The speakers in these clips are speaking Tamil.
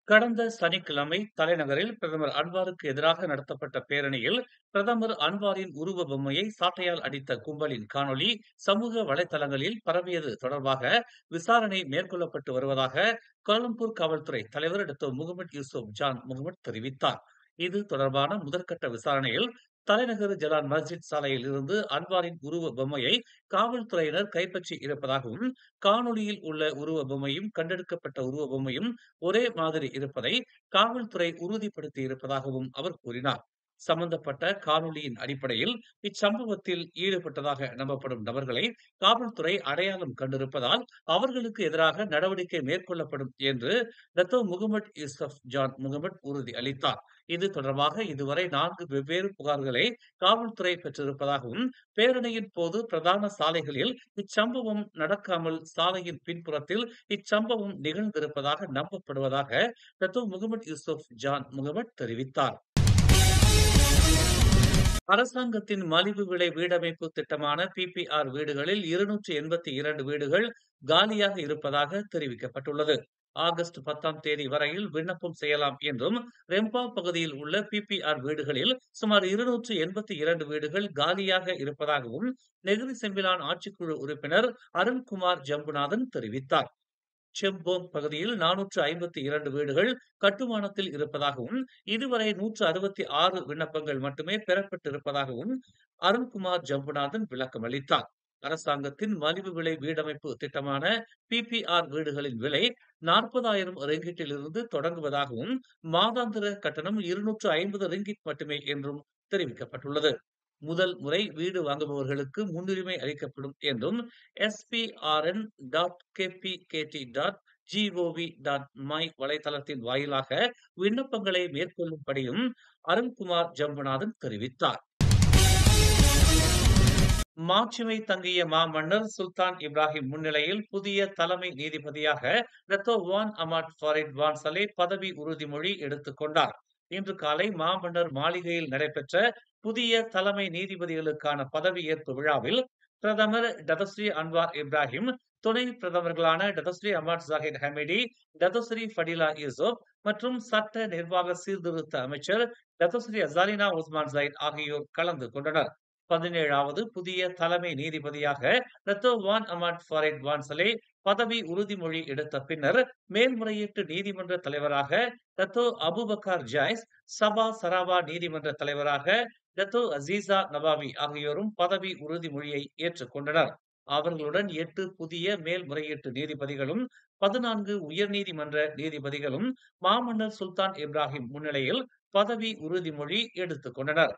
கடந்த சனிக்கிழமை தலைநகரில் பிரதமர் அன்வாருக்கு எதிராக நடத்தப்பட்ட பேரணியில் பிரதமர் அன்வாரின் உருவ பொம்மையை சாட்டையால் அடித்த கும்பலின் காணொளி சமூக வலைதளங்களில் பரவியது தொடர்பாக விசாரணை மேற்கொள்ளப்பட்டு வருவதாக கோலம்பூர் காவல்துறை தலைவர் டாக்டர் முகமது யூசுப் ஜான் முகமது தெரிவித்தார். இது தொடர்பான முதற்கட்ட விசாரணையில் தலைநகர் ஜலான் மஸ்ஜித் சாலையில் இருந்து அன்வாரின் உருவ பொம்மையை காவல்துறையினர் கைப்பற்றி இருப்பதாகவும், காணொளியில் உள்ள உருவ பொம்மையும் கண்டெடுக்கப்பட்ட உருவ பொம்மையும் ஒரே மாதிரி இருப்பதை காவல்துறை உறுதிப்படுத்தி இருப்பதாகவும் அவர் கூறினார். சம்பந்தப்பட்ட காணொளியின் அடிப்படையில் இச்சம்பவத்தில் ஈடுபட்டதாக நம்பப்படும் நபர்களை காவல்துறை அடையாளம் கண்டிருப்பதால் அவர்களுக்கு எதிராக நடவடிக்கை மேற்கொள்ளப்படும் என்று டாக்டர் முகமது யூசப் ஜான் முகமது உறுதி அளித்தார். இது தொடர்பாக இதுவரை 4 வெவ்வேறு புகார்களை காவல்துறை பெற்றிருப்பதாகவும், பேரணியின் போது பிரதான சாலைகளில் இச்சம்பவம் நடக்காமல் சாலையின் பின்புறத்தில் இச்சம்பவம் நிகழ்ந்திருப்பதாக நம்பப்படுவதாக டாக்டர் முகமது யூசுப் ஜான் முகமது தெரிவித்தார். அரசாங்கத்தின் மலிவு விலை வீடமைப்பு திட்டமான பிபிஆர் வீடுகளில் 282 வீடுகள் காலியாக இருப்பதாக தெரிவிக்கப்பட்டுள்ளது. ஆகஸ்ட் 10ஆம் தேதி வரையில் விண்ணப்பம் செய்யலாம் என்றும், ரெம்பா பகுதியில் உள்ள பிபிஆர் வீடுகளில் சுமார் 282 வீடுகள் காலியாக இருப்பதாகவும் நெகிரி செம்பிலான் ஆட்சிக்குழு உறுப்பினர் அருண்குமார் ஜம்புநாதன் தெரிவித்தார். செம்போங் பகுதியில் 452 வீடுகள் கட்டுமானத்தில் இருப்பதாகவும், இதுவரை 166 விண்ணப்பங்கள் மட்டுமே பெறப்பட்டிருப்பதாகவும் அருண்குமார் ஜம்புநாதன் விளக்கம் அளித்தார். அரசாங்கத்தின் மலிவு விலை வீடமைப்பு திட்டமான பிபிஆர் வீடுகளின் விலை 40,000 ரிங்கிட்டிலிருந்து தொடங்குவதாகவும், மாதாந்திர கட்டணம் 250 ரிங்கிட் மட்டுமே என்றும் தெரிவிக்கப்பட்டுள்ளது. முதல் முறை வீடு வாங்குபவர்களுக்கு முன்னுரிமை அளிக்கப்படும் என்றும் spRn.kpkt.gov.my வலைதளத்தின் வாயிலாக விண்ணப்பங்களை மேற்கொள்ளும்படியும் அருண்குமார் ஜம்புநாதன் தெரிவித்தார். மாட்சிமை தங்கிய மாமன்னர் சுல்தான் இப்ராஹிம் முன்னிலையில் புதிய தலைமை நீதிபதியாக டாக்டர் வான் அமாட் ஃபாரிட் வான்சலே பதவி உறுதிமொழி எடுத்துக் கொண்டார். இன்று காலை மாமன்னர் மாளிகையில் நடைபெற்ற புதிய தலைமை நீதிபதிகளுக்கான பதவியேற்பு விழாவில் பிரதமர் டதஸ்ரீ அன்வார் இப்ராஹிம், துணை பிரதமர்களான Datuk Seri Ahmad Zahid Hamidi, Datuk Seri Fadillah Yusof மற்றும் சட்ட நிர்வாக சீர்திருத்த அமைச்சர் டதஸ்ரீ அசாலினா உஸ்மான் ஜைத் ஆகியோர் கலந்து கொண்டனர். 17வது புதிய தலைமை நீதிபதியாக டாக்டர் வான் அமாட் ஃபாரிட் வான்சலே பதவி உறுதிமொழி எடுத்த பின்னர் மேல்முறையீட்டு நீதிமன்ற தலைவராக டாக்டர் அபுபக்கர் ஜாய்ஸ், சபா சராவா நீதிமன்ற தலைவராக டாக்டர் அசீசா நவாவி ஆகியோரும் பதவி உறுதிமொழியை ஏற்றுக்கொண்டனர். அவர்களுடன் 8 புதிய மேல்முறையீட்டு நீதிபதிகளும் 14 உயர்நீதிமன்ற நீதிபதிகளும் மாமன்னர் சுல்தான் இப்ராஹிம் முன்னிலையில் பதவி உறுதிமொழி எடுத்துக் கொண்டனர்.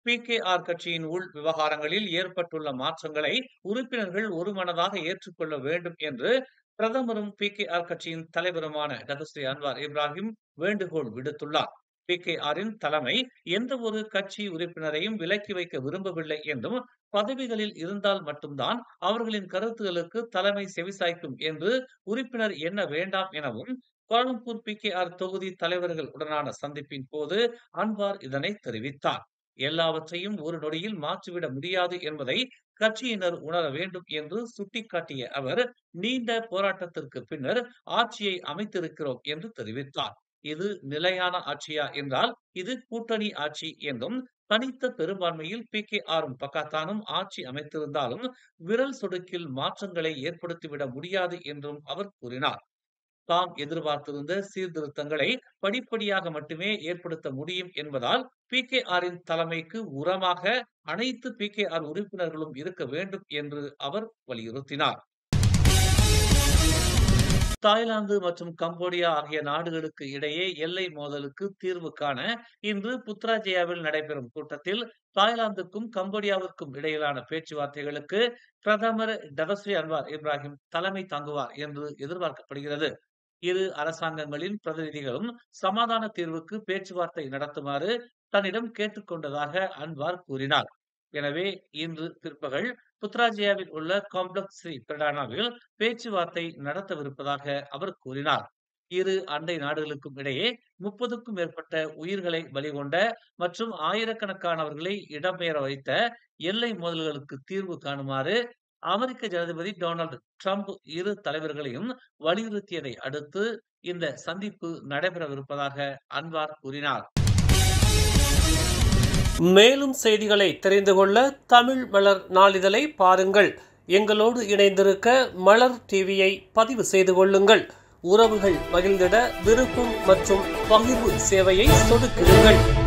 பிகேஆர் கட்சியின் உள் விவகாரங்களில் ஏற்பட்டுள்ள மாற்றங்களை உறுப்பினர்கள் ஒருமனதாக ஏற்றுக்கொள்ள வேண்டும் என்று பிரதமரும் பிகேஆர் கட்சியின் தலைவருமான டதஸ்ரீ அன்வார் இப்ராஹிம் வேண்டுகோள் விடுத்துள்ளார். பிகேஆரின் தலைமை எந்த ஒரு கட்சி உறுப்பினரையும் விலக்கி வைக்க விரும்பவில்லை என்றும், பதவிகளில் இருந்தால் மட்டும்தான் அவர்களின் கருத்துகளுக்கு தலைமை செவிசாய்க்கும் என்று உறுப்பினர் எண்ண வேண்டாம் எனவும் கோலம்பூர் பிகேஆர் தொகுதி தலைவர்கள் உடனான சந்திப்பின் போது அன்வார் இதனை தெரிவித்தார். எல்லாவற்றையும் ஒரு நொடியில் மாற்றிவிட முடியாது என்பதை கட்சியினர் உணர வேண்டும் என்று சுட்டிக்காட்டிய அவர், நீண்ட போராட்டத்திற்கு பின்னர் ஆட்சியை அமைத்திருக்கிறோம் என்று தெரிவித்தார். இது நிலையான ஆட்சியா என்றால் இது கூட்டணி ஆட்சி என்றும், தனித்த பெரும்பான்மையில் பிகேஆரும் பக்காத்தானும் ஆட்சி அமைத்திருந்தாலும் விரல் சொடுக்கில் மாற்றங்களை ஏற்படுத்திவிட முடியாது என்றும் அவர் கூறினார். தாம் எதிர்பார்த்திருந்த சீர்திருத்தங்களை படிப்படியாக மட்டுமே ஏற்படுத்த முடியும் என்பதால் பிகேஆரின் தலைமைக்கு உரமாக அனைத்து பிகேஆர் உறுப்பினர்களும் இருக்க வேண்டும் என்று அவர் வலியுறுத்தினார். தாய்லாந்து மற்றும் கம்போடியா ஆகிய நாடுகளுக்கு இடையே எல்லை மோதலுக்கு தீர்வு காண இன்று புத்ராஜயாவில் நடைபெறும் கூட்டத்தில் தாய்லாந்துக்கும் கம்போடியாவிற்கும் இடையிலான பேச்சுவார்த்தைகளுக்கு பிரதமர் டதஸ்ரீ அன்வார் இப்ராஹிம் தலைமை தாங்குவார் என்று எதிர்பார்க்கப்படுகிறது. இரு அரசாங்கங்களின் பிரதிநிதிகளும் சமாதான தீர்வுக்கு பேச்சுவார்த்தை நடத்துமாறு தன்னிடம் கேட்டுக்கொண்டதாக அன்வார் கூறினார். எனவே இன்று பிற்பகல் புத்ராஜயாவில் உள்ள காம்ப்ளக்ஸ் ஸ்ரீ பிரடானாவில் பேச்சுவார்த்தை நடத்தவிருப்பதாக அவர் கூறினார். இரு அண்டை நாடுகளுக்கும் இடையே 30க்கும் மேற்பட்ட உயிர்களை பலிகொண்ட மற்றும் ஆயிரக்கணக்கானவர்களை இடம்பெயர வைத்த எல்லை மோதல்களுக்கு தீர்வு காணுமாறு அமெரிக்க ஜனாதிபதி டொனால்டு ட்ரம்ப் இரு தலைவர்களையும் வலியுறுத்தியதை அடுத்து இந்த சந்திப்பு நடைபெறவிருப்பதாக அன்வார் கூறினார். மேலும் செய்திகளை தெரிந்து கொள்ள தமிழ் மலர் நாளிதழை பாருங்கள். எங்களோடு இணைந்திருக்க மலர் டிவியை பதிவு செய்து கொள்ளுங்கள். உறவுகள் மகிழ்ந்திட விருப்பம் மற்றும் பகிர்வு சேவையை சொடுக்கிடுங்கள்.